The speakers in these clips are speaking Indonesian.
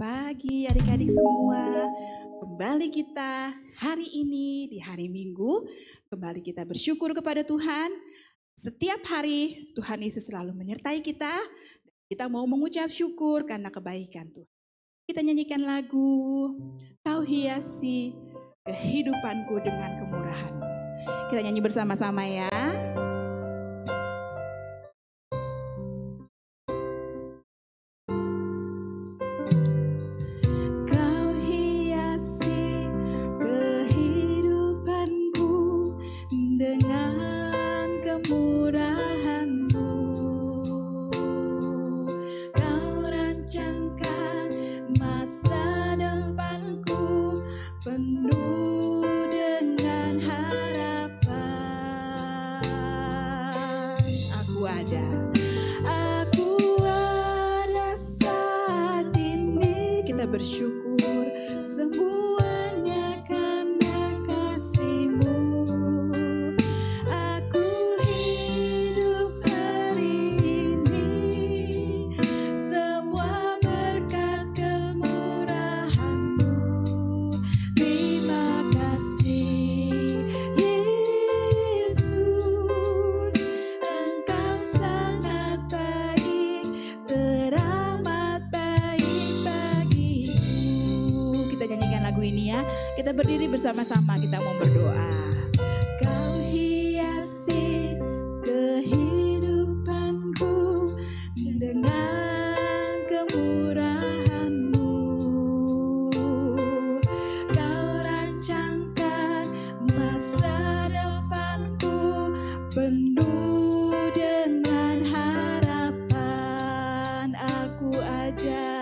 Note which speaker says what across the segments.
Speaker 1: pagi adik-adik semua. Kembali kita hari ini di hari Minggu, kembali kita bersyukur kepada Tuhan. Setiap hari Tuhan Yesus selalu menyertai kita. Kita mau mengucap syukur karena kebaikan Tuhan. Kita nyanyikan lagu Kau hiasi kehidupanku dengan kemurahan. Kita nyanyi bersama-sama ya. Bersyukur semuanya karena kasih-Mu. Aku hidup hari ini semua berkat kemurahan-Mu. Terima kasih Yesus, Engkau sangat baik, teramat baik bagi. Kita nyanyikan lagu ini ya. Kita berdiri bersama-sama, kita mau berdoa. Kau hiasi kehidupanku dengan kemurahan-Mu. Kau rancangkan masa depanku penuh dengan harapan. Aku aja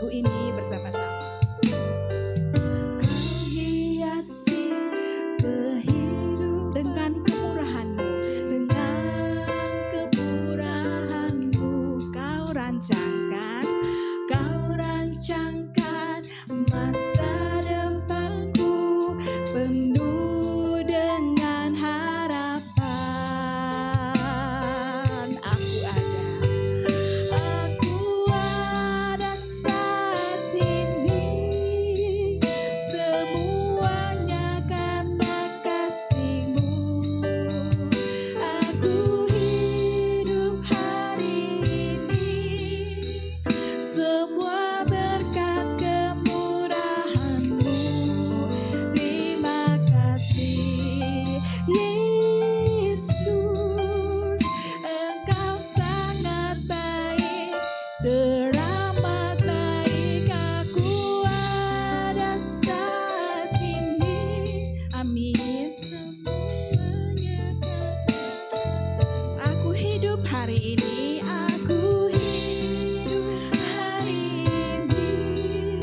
Speaker 1: ini bersama-sama. Kau hiasi kehidupan dengan kemurahan-Mu, dengan kemurahan-Mu. Kau rancangkan masa depanku penuh dengan harapan. Aku ada saat ini, semuanya karena kasih-Mu. Aku hidup hari ini semua berkat kemurahan-Mu. Terima kasih Yesus, Engkau sangat baik, teramat baik. Aku ada saat ini, amin. Aku hidup hari ini, aku hidup hari ini,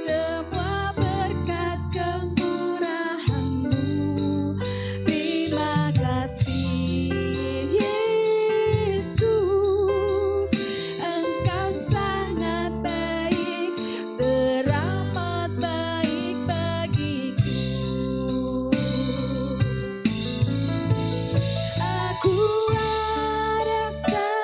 Speaker 1: semua berkat kemurahan-Mu. Terima kasih Yesus, Engkau sangat baik, teramat baik bagiku. Aku ada saat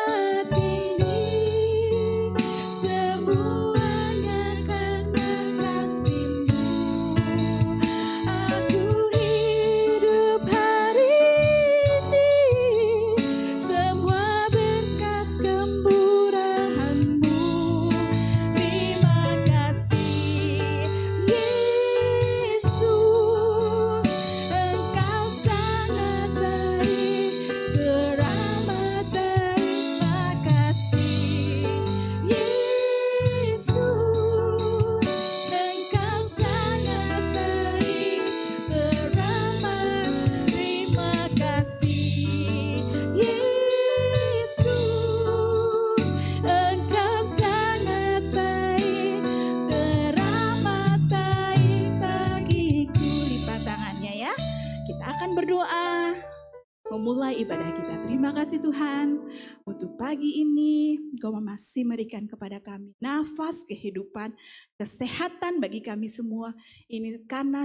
Speaker 1: kita. Terima kasih Tuhan untuk pagi ini Engkau masih memberikan kepada kami nafas kehidupan, kesehatan bagi kami semua. Ini karena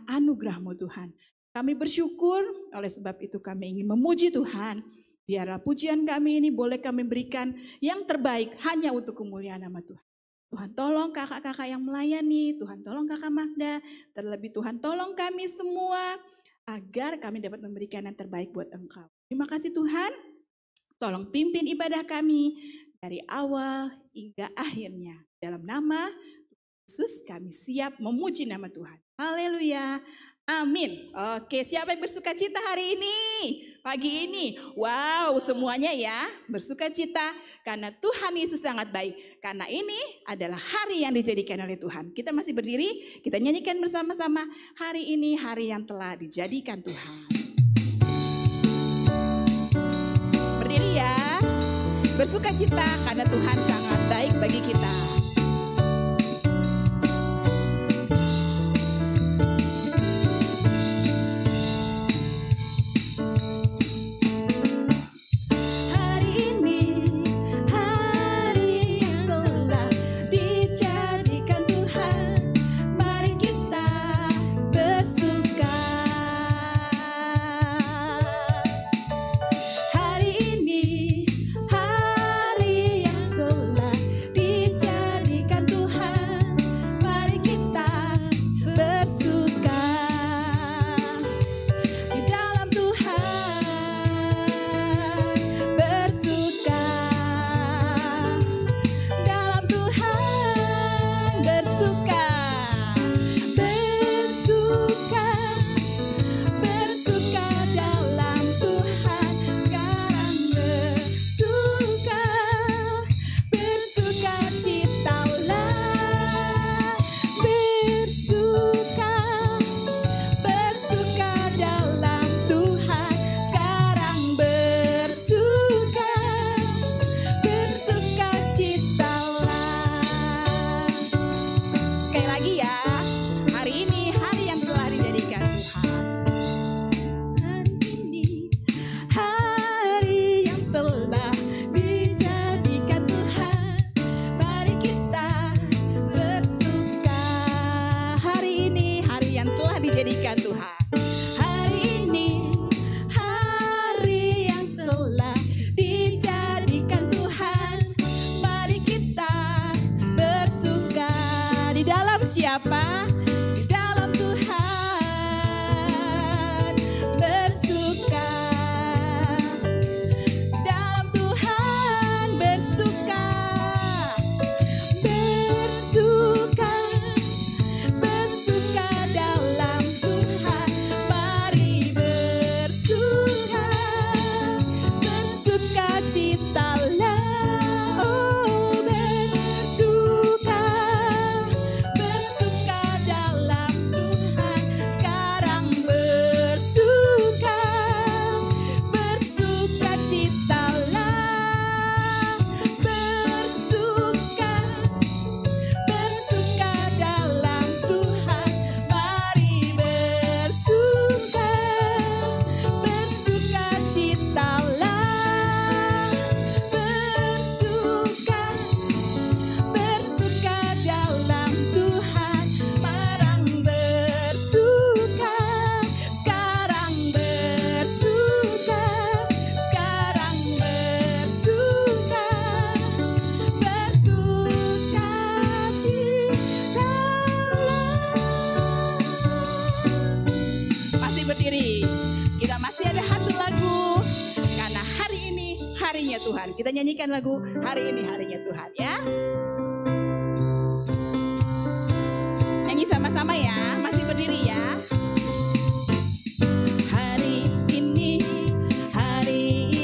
Speaker 1: anugerah-Mu Tuhan. Kami bersyukur, oleh sebab itu kami ingin memuji Tuhan. Biarlah pujian kami ini boleh kami berikan yang terbaik hanya untuk kemuliaan nama Tuhan. Tuhan tolong kakak-kakak yang melayani, Tuhan tolong kakak Magda, terlebih Tuhan tolong kami semua agar kami dapat memberikan yang terbaik buat Engkau. Terima kasih Tuhan, tolong pimpin ibadah kami dari awal hingga akhirnya. Dalam nama Yesus kami siap memuji nama Tuhan. Haleluya, amin. Oke, siapa yang bersuka cita hari ini? Pagi ini, wow, semuanya ya bersuka cita karena Tuhan Yesus sangat baik. Karena ini adalah hari yang dijadikan oleh Tuhan. Kita masih berdiri, kita nyanyikan bersama-sama. Hari ini hari yang telah dijadikan Tuhan. Berdiri ya, bersuka cita karena Tuhan sangat baik bagi kita. Siapa? Di dalam Tuhan bersuka. Di dalam Tuhan bersuka. Bersuka. Bersuka dalam Tuhan. Mari bersuka. Bersuka citalah. Tuhan. Kita nyanyikan lagu hari ini harinya Tuhan ya. Nyanyi sama-sama ya, masih berdiri ya. Hari ini harinya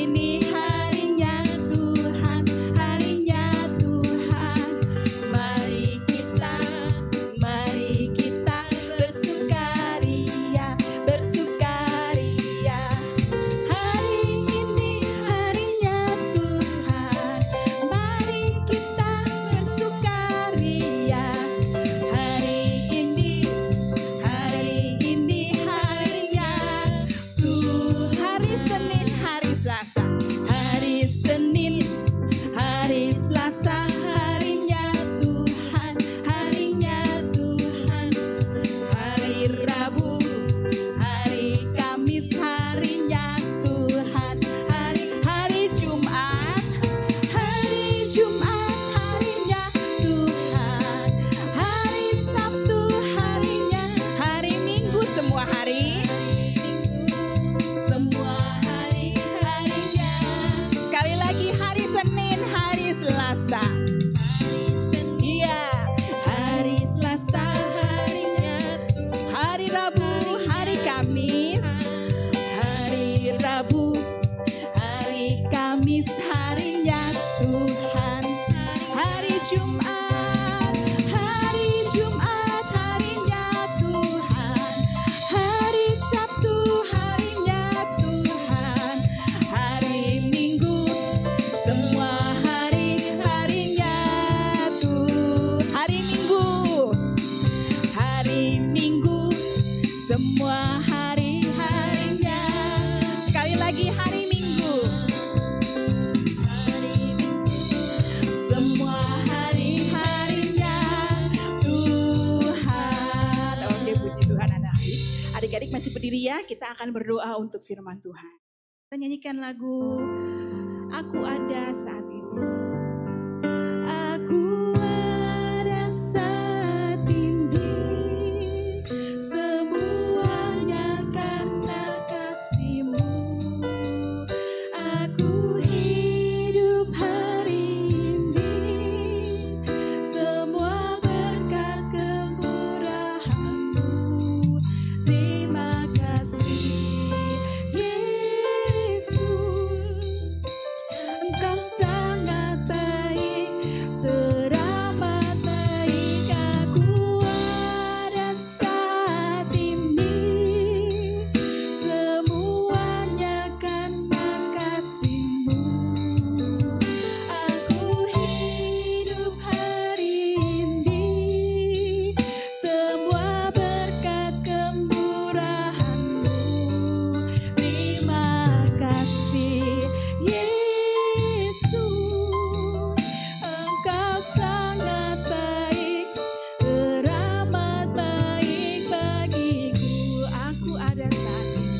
Speaker 1: Tuhan, harinya Tuhan. Mari kita bersukaria, bersukaria. Hari ini harinya Tuhan, mari kita bersukaria. Selasa, hari Senin, hari Selasa, harinya Tuhan, harinya Tuhan. Hari Rabu, hari Kamis, harinya Tuhan. Hari Jumat, harinya Tuhan. Hari Sabtu, harinya, hari Minggu, semua hari. Semua hari, harinya. Sekali lagi, hari Senin, hari Selasa. Iya, hari Selasa, harinya Tuhan. Hari Rabu, hari Kamis. Hari Rabu, hari Kamis, harinya Tuhan. Hari Jumat, harinya Tuhan. Hari Sabtu, harinya Tuhan. Hari Minggu, semua hari, harinya Tuhan. Hari Minggu, semua hari, harinya. Sekali lagi, hari Minggu. Semua hari, harinya Tuhan. Oke, puji Tuhan anak-anak. Adik-adik masih berdiri ya, kita akan berdoa untuk firman Tuhan. Kita nyanyikan lagu Aku Ada Saat Ini. Aku ada saat ini, semuanya karena kasih-Mu. Aku hidup hari ini, semua berkat kemurahan-Mu. Terima kasih Yesus, Engkau sangat baik, teramat baik. Aku ada saat ini, semuanya karena kasih-Mu. Aku hidup hari ini, semua berkat kemurahan-Mu. Terima kasih Yesus, Engkau sangat baik, teramat baik bagiku. Aku ada saat ini.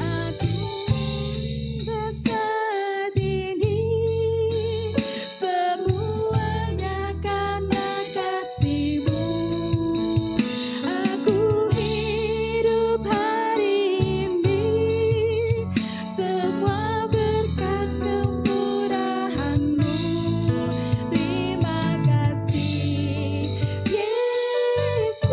Speaker 1: Aku ada saat ini, semuanya karena kasih-Mu. Aku hidup hari ini, semua berkat kemurahan-Mu. Terima kasih Yesus,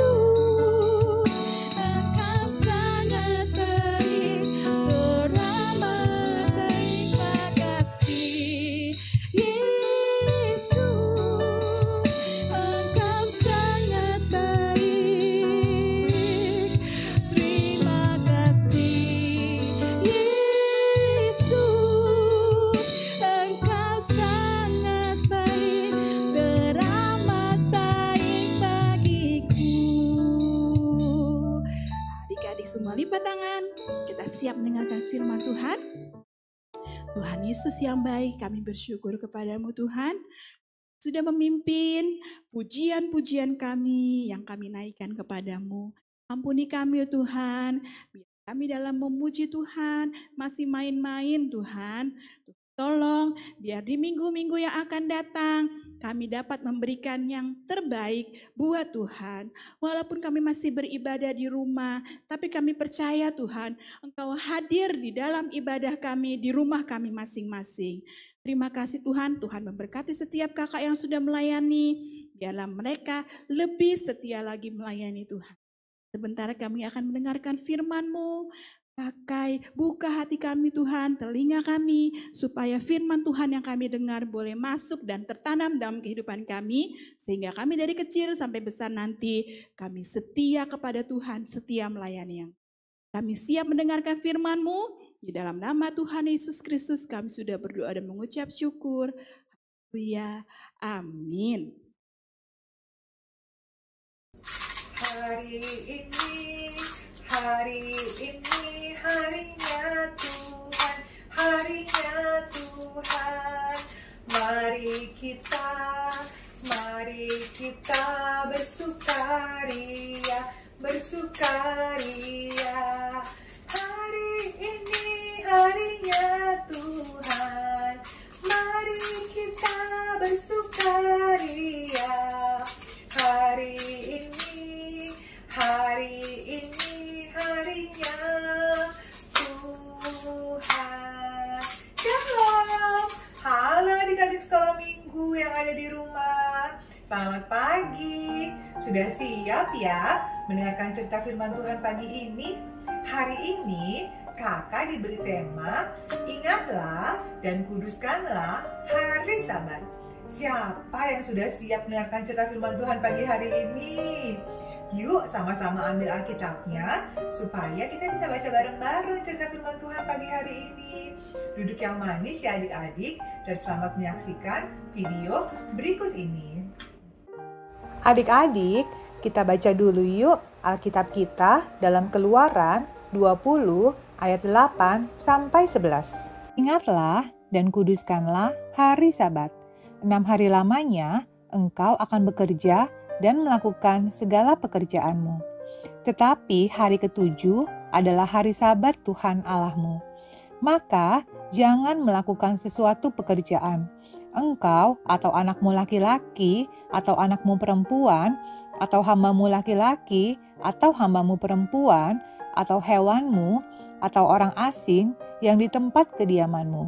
Speaker 1: Engkau sangat baik, teramat baik. Makasih Yesus, Engkau sangat baik. Terima kasih Yesus, Engkau sangat baik, teramat baik bagiku. Adik-adik semua lipat tangan, kita siap mendengarkan firman Tuhan. Tuhan Yesus yang baik, kami bersyukur kepadamu Tuhan, sudah memimpin pujian-pujian kami yang kami naikkan kepadamu. Ampuni kami ya Tuhan, biar kami dalam memuji Tuhan masih main-main Tuhan. Tolong biar di minggu-minggu yang akan datang kami dapat memberikan yang terbaik buat Tuhan. Walaupun kami masih beribadah di rumah, tapi kami percaya Tuhan, Engkau hadir di dalam ibadah kami, di rumah kami masing-masing. Terima kasih Tuhan, Tuhan memberkati setiap kakak yang sudah melayani, biarlah mereka lebih setia lagi melayani Tuhan. Sebentar kami akan mendengarkan firman-Mu. Pakai, buka hati kami Tuhan, telinga kami, supaya firman Tuhan yang kami dengar boleh masuk dan tertanam dalam kehidupan kami, sehingga kami dari kecil sampai besar nanti, kami setia kepada Tuhan, setia melayani yang. Kami siap mendengarkan firman-Mu, di dalam nama Tuhan Yesus Kristus kami sudah berdoa dan mengucap syukur. Haleluya, amin.
Speaker 2: Hari ini harinya mari kita bersukaria, bersukaria. Hari ini harinya Tuhan, mari kita bersukaria. Hari ini harinya Tuhan. Shalom. Halo adik-adik sekolah minggu yang ada di rumah. Selamat pagi. Sudah siap ya mendengarkan cerita firman Tuhan pagi ini? Hari ini kakak diberi tema, ingatlah dan kuduskanlah hari Sabat. Siapa yang sudah siap mendengarkan cerita firman Tuhan pagi hari ini? Yuk sama-sama ambil Alkitabnya supaya kita bisa baca bareng-bareng cerita firman Tuhan pagi hari ini. Duduk yang manis ya adik-adik dan selamat menyaksikan video berikut ini.
Speaker 3: Adik-adik, kita baca dulu yuk Alkitab kita dalam Keluaran 20 ayat 8 sampai 11. Ingatlah dan kuduskanlah hari Sabat. 6 hari lamanya engkau akan bekerja dan melakukan segala pekerjaanmu. Tetapi hari ketujuh adalah hari Sabat Tuhan Allahmu. Maka jangan melakukan sesuatu pekerjaan. Engkau atau anakmu laki-laki atau anakmu perempuan atau hambamu laki-laki atau hambamu perempuan atau hewanmu atau orang asing yang di tempat kediamanmu.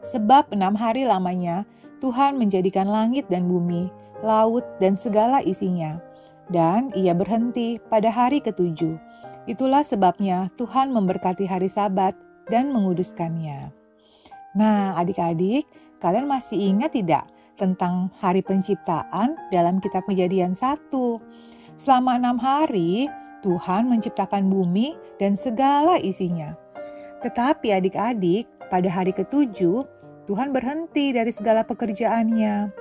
Speaker 3: Sebab 6 hari lamanya Tuhan menjadikan langit dan bumi, laut dan segala isinya. Dan ia berhenti pada hari ketujuh. Itulah sebabnya Tuhan memberkati hari Sabat dan menguduskannya. Nah adik-adik, kalian masih ingat tidak tentang hari penciptaan dalam kitab Kejadian 1? Selama 6 hari, Tuhan menciptakan bumi dan segala isinya. Tetapi adik-adik, pada hari ketujuh, Tuhan berhenti dari segala pekerjaannya,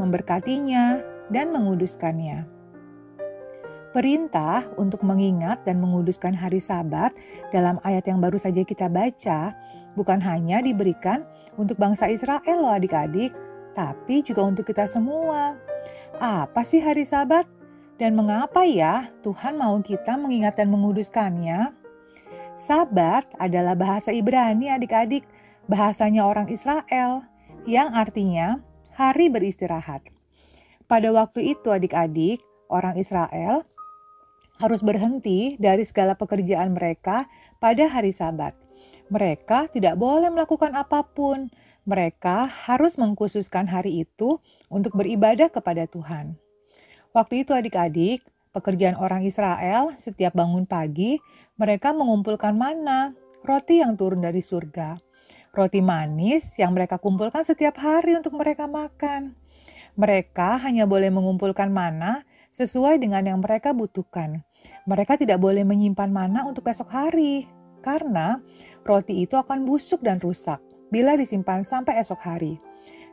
Speaker 3: memberkatinya, dan menguduskannya. Perintah untuk mengingat dan menguduskan hari Sabat dalam ayat yang baru saja kita baca bukan hanya diberikan untuk bangsa Israel loh adik-adik, tapi juga untuk kita semua. Apa sih hari Sabat? Dan mengapa ya Tuhan mau kita mengingat dan menguduskannya? Sabat adalah bahasa Ibrani adik-adik, bahasanya orang Israel, yang artinya hari beristirahat. Pada waktu itu adik-adik, orang Israel harus berhenti dari segala pekerjaan mereka pada hari Sabat. Mereka tidak boleh melakukan apapun. Mereka harus mengkhususkan hari itu untuk beribadah kepada Tuhan. Waktu itu adik-adik, pekerjaan orang Israel setiap bangun pagi, mereka mengumpulkan mana, roti yang turun dari surga. Roti manis yang mereka kumpulkan setiap hari untuk mereka makan. Mereka hanya boleh mengumpulkan mana sesuai dengan yang mereka butuhkan. Mereka tidak boleh menyimpan mana untuk besok hari, karena roti itu akan busuk dan rusak bila disimpan sampai esok hari.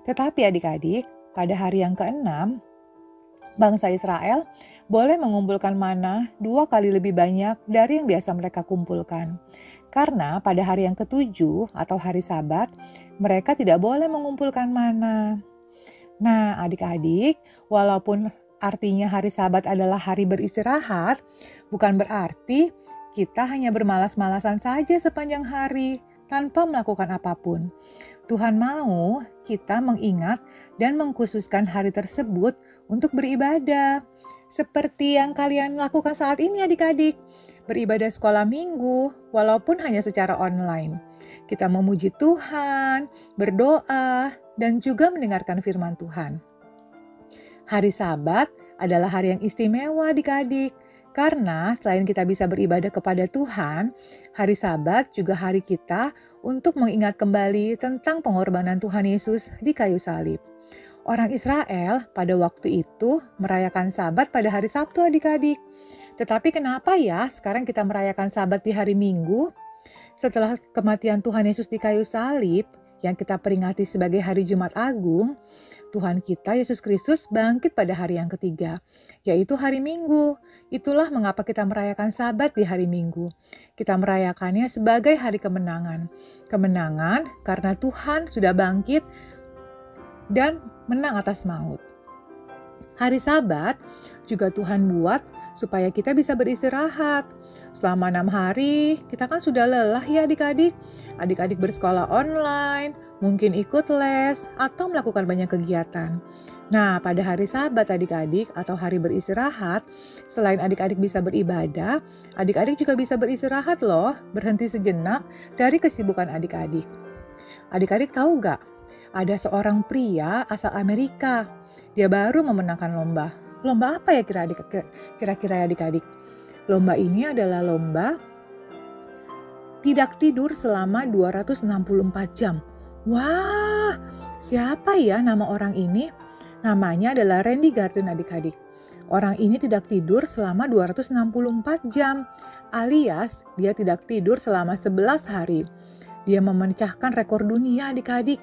Speaker 3: Tetapi adik-adik, pada hari yang ke-6, bangsa Israel boleh mengumpulkan mana 2 kali lebih banyak dari yang biasa mereka kumpulkan. Karena pada hari yang ke-7 atau hari Sabat, mereka tidak boleh mengumpulkan mana. Nah adik-adik, walaupun artinya hari Sabat adalah hari beristirahat, bukan berarti kita hanya bermalas-malasan saja sepanjang hari tanpa melakukan apapun. Tuhan mau kita mengingat dan mengkhususkan hari tersebut untuk beribadah. Seperti yang kalian lakukan saat ini adik-adik, beribadah sekolah minggu walaupun hanya secara online. Kita memuji Tuhan, berdoa, dan juga mendengarkan firman Tuhan. Hari Sabat adalah hari yang istimewa adik-adik, karena selain kita bisa beribadah kepada Tuhan, hari Sabat juga hari kita untuk mengingat kembali tentang pengorbanan Tuhan Yesus di kayu salib. Orang Israel pada waktu itu merayakan Sabat pada hari Sabtu adik-adik. Tetapi kenapa ya sekarang kita merayakan Sabat di hari Minggu? Setelah kematian Tuhan Yesus di kayu salib, yang kita peringati sebagai hari Jumat Agung, Tuhan kita Yesus Kristus bangkit pada hari yang ketiga, yaitu hari Minggu. Itulah mengapa kita merayakan Sabat di hari Minggu. Kita merayakannya sebagai hari kemenangan. Kemenangan karena Tuhan sudah bangkit dan menang atas maut. Hari Sabat juga Tuhan buat supaya kita bisa beristirahat. Selama 6 hari, kita kan sudah lelah ya adik-adik. Adik-adik bersekolah online, mungkin ikut les, atau melakukan banyak kegiatan. Nah, pada hari Sabat adik-adik atau hari beristirahat, selain adik-adik bisa beribadah, adik-adik juga bisa beristirahat loh, berhenti sejenak dari kesibukan adik-adik. Adik-adik tahu gak? Ada seorang pria asal Amerika. Dia baru memenangkan lomba. Lomba apa ya kira-kira ya adik-adik? Lomba ini adalah lomba tidak tidur selama 264 jam. Wah, siapa ya nama orang ini? Namanya adalah Randy Garden adik-adik. Orang ini tidak tidur selama 264 jam, alias dia tidak tidur selama 11 hari. Dia memecahkan rekor dunia adik-adik.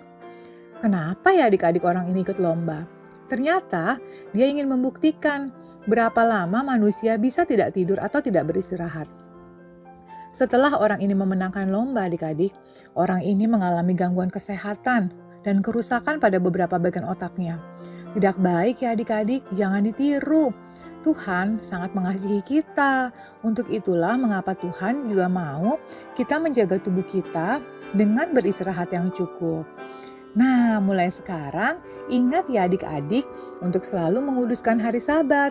Speaker 3: Kenapa ya adik-adik orang ini ikut lomba? Ternyata dia ingin membuktikan berapa lama manusia bisa tidak tidur atau tidak beristirahat. Setelah orang ini memenangkan lomba adik-adik, orang ini mengalami gangguan kesehatan dan kerusakan pada beberapa bagian otaknya. Tidak baik ya adik-adik, jangan ditiru. Tuhan sangat mengasihi kita. Untuk itulah mengapa Tuhan juga mau kita menjaga tubuh kita dengan beristirahat yang cukup. Nah, mulai sekarang ingat ya adik-adik untuk selalu menguduskan hari Sabat.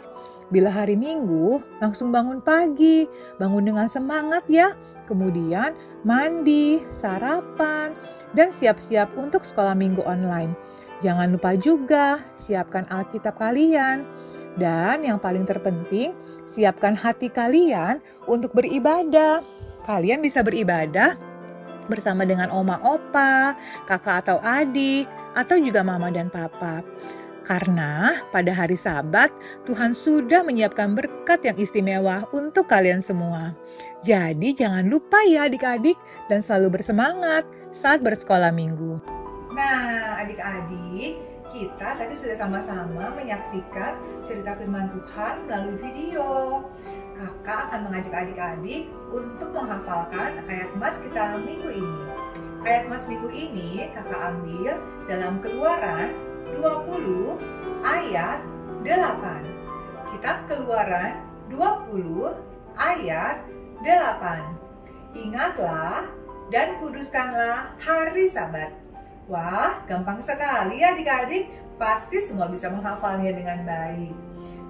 Speaker 3: Bila hari Minggu, langsung bangun pagi, bangun dengan semangat ya. Kemudian mandi, sarapan, dan siap-siap untuk sekolah minggu online. Jangan lupa juga siapkan Alkitab kalian. Dan yang paling terpenting, siapkan hati kalian untuk beribadah. Kalian bisa beribadah bersama dengan oma opa, kakak atau adik, atau juga mama dan papa. Karena pada hari Sabat, Tuhan sudah menyiapkan berkat yang istimewa untuk kalian semua. Jadi jangan lupa ya adik-adik dan selalu bersemangat saat bersekolah minggu.
Speaker 2: Nah, adik-adik, kita tadi sudah sama-sama menyaksikan cerita firman Tuhan melalui video. Kakak akan mengajak adik-adik untuk menghafalkan ayat mas kita minggu ini. Ayat mas minggu ini kakak ambil dalam Keluaran 20 ayat 8. Kitab Keluaran 20 ayat 8. Ingatlah dan kuduskanlah hari Sabat. Wah, gampang sekali ya adik-adik. Pasti semua bisa menghafalnya dengan baik.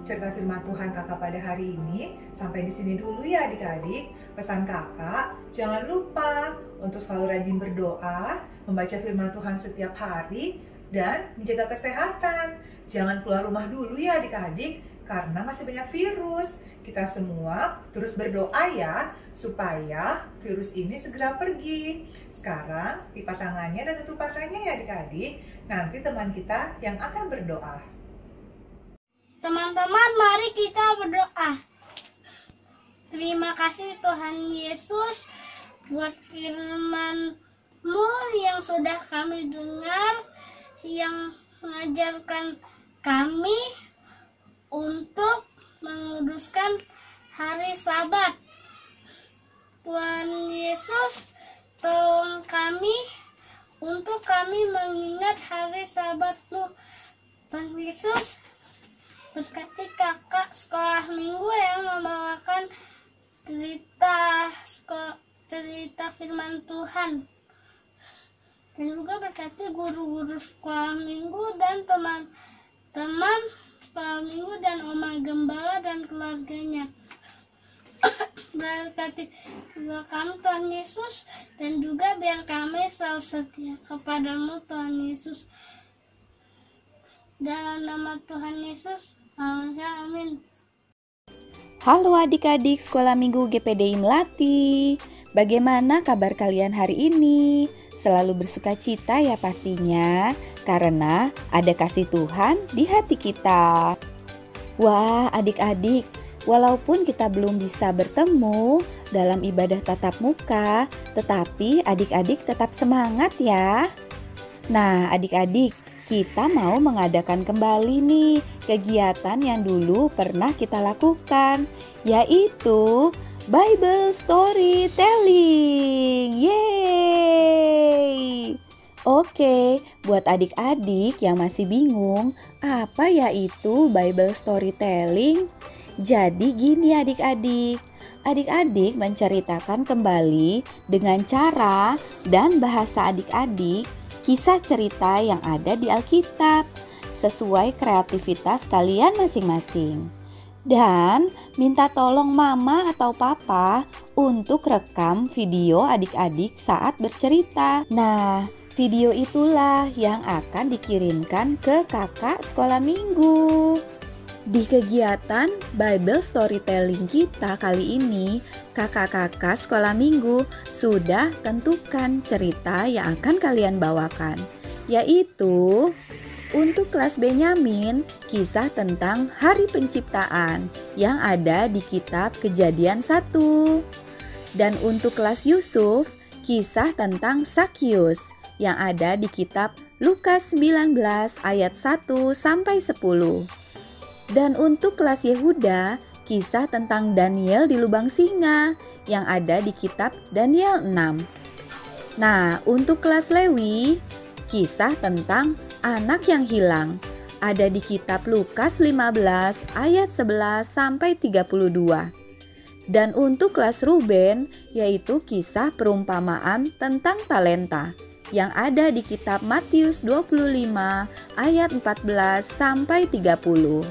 Speaker 2: Cerita firman Tuhan kakak pada hari ini sampai di sini dulu ya adik-adik. Pesan kakak, jangan lupa untuk selalu rajin berdoa, membaca firman Tuhan setiap hari, dan menjaga kesehatan. Jangan keluar rumah dulu ya adik-adik, karena masih banyak virus. Kita semua terus berdoa ya, supaya virus ini segera pergi. Sekarang lipat tangannya dan tutup matanya ya adik-adik. Nanti teman kita yang akan berdoa.
Speaker 4: Teman-teman, mari kita berdoa. Terima kasih Tuhan Yesus buat firman-Mu yang sudah kami dengar, yang mengajarkan kami untuk menguduskan hari Sabat. Tuhan Yesus, tolong kami untuk kami mengingat hari Sabat-Mu. Tuhan Yesus, berkati kakak sekolah minggu yang membawakan cerita firman Tuhan. Dan juga berkati guru-guru sekolah minggu dan teman-teman sekolah minggu dan Oma Gembala dan keluarganya. Berkati juga kami Tuhan Yesus, dan juga biar kami selalu setia kepadamu Tuhan Yesus. Dalam nama Tuhan Yesus, amin.
Speaker 5: Halo adik-adik sekolah minggu GPDI Melati. Bagaimana kabar kalian hari ini? Selalu bersuka cita ya pastinya, karena ada kasih Tuhan di hati kita. Wah adik-adik, walaupun kita belum bisa bertemu dalam ibadah tatap muka, tetapi adik-adik tetap semangat ya. Nah adik-adik, kita mau mengadakan kembali nih kegiatan yang dulu pernah kita lakukan, yaitu Bible Storytelling. Yeay! Oke, buat adik-adik yang masih bingung, apa ya itu Bible storytelling? Jadi gini adik-adik, adik-adik menceritakan kembali dengan cara dan bahasa adik-adik kisah cerita yang ada di Alkitab sesuai kreativitas kalian masing-masing. Dan minta tolong mama atau papa untuk rekam video adik-adik saat bercerita. Nah, video itulah yang akan dikirimkan ke kakak sekolah minggu. Di kegiatan Bible Storytelling kita kali ini, kakak-kakak sekolah minggu sudah tentukan cerita yang akan kalian bawakan, yaitu untuk kelas Benyamin, kisah tentang hari penciptaan yang ada di kitab Kejadian 1. Dan untuk kelas Yusuf, kisah tentang Sakius yang ada di kitab Lukas 19 ayat 1 sampai 10. Dan untuk kelas Yehuda, kisah tentang Daniel di lubang singa yang ada di kitab Daniel 6. Nah, untuk kelas Lewi, kisah tentang anak yang hilang ada di kitab Lukas 15 ayat 11 sampai 32. Dan untuk kelas Ruben yaitu kisah perumpamaan tentang talenta yang ada di kitab Matius 25 ayat 14 sampai 30.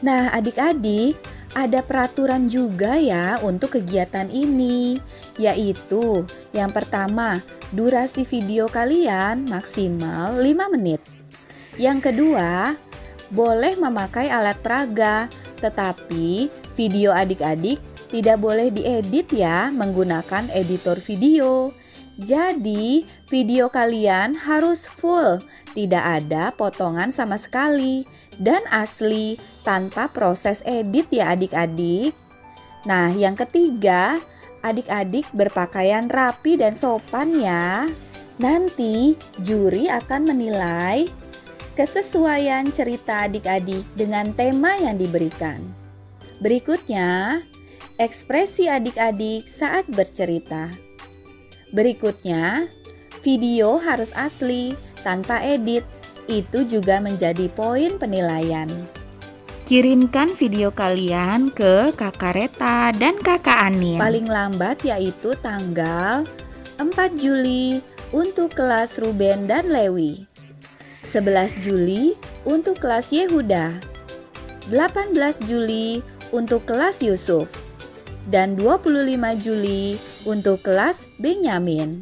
Speaker 5: Nah, adik-adik, ada peraturan juga ya untuk kegiatan ini, yaitu yang pertama, durasi video kalian maksimal 5 menit. Yang kedua, boleh memakai alat peraga, tetapi video adik-adik tidak boleh diedit ya menggunakan editor video. Jadi, video kalian harus full, tidak ada potongan sama sekali, dan asli tanpa proses edit ya adik-adik. Nah, yang ketiga, adik-adik berpakaian rapi dan sopan ya. Nanti juri akan menilai kesesuaian cerita adik-adik dengan tema yang diberikan. Berikutnya, ekspresi adik-adik saat bercerita. Berikutnya, video harus asli, tanpa edit. Itu juga menjadi poin penilaian. Kirimkan video kalian ke Kakak Reta dan Kakak Anin. Paling lambat yaitu tanggal 4 Juli untuk kelas Ruben dan Lewi. 11 Juli untuk kelas Yehuda, 18 Juli untuk kelas Yusuf, dan 25 Juli untuk kelas Benyamin.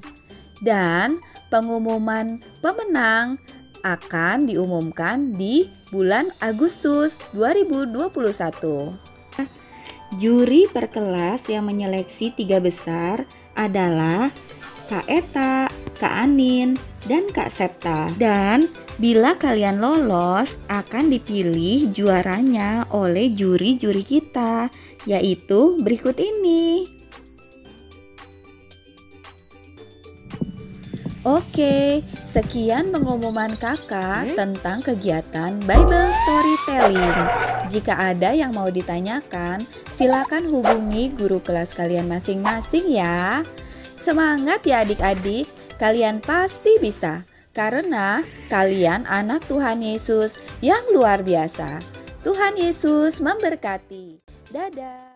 Speaker 5: Dan pengumuman pemenang akan diumumkan di bulan Agustus 2021. Juri per kelas yang menyeleksi 3 besar adalah Kak Eta, Kak Anin, dan Kak Septa. Dan bila kalian lolos, akan dipilih juaranya oleh juri-juri kita, yaitu berikut ini. Oke, sekian pengumuman kakak tentang kegiatan Bible Storytelling. Jika ada yang mau ditanyakan, silakan hubungi guru kelas kalian masing-masing ya. Semangat ya adik-adik, kalian pasti bisa. Karena kalian anak Tuhan Yesus yang luar biasa. Tuhan Yesus memberkati. Dadah.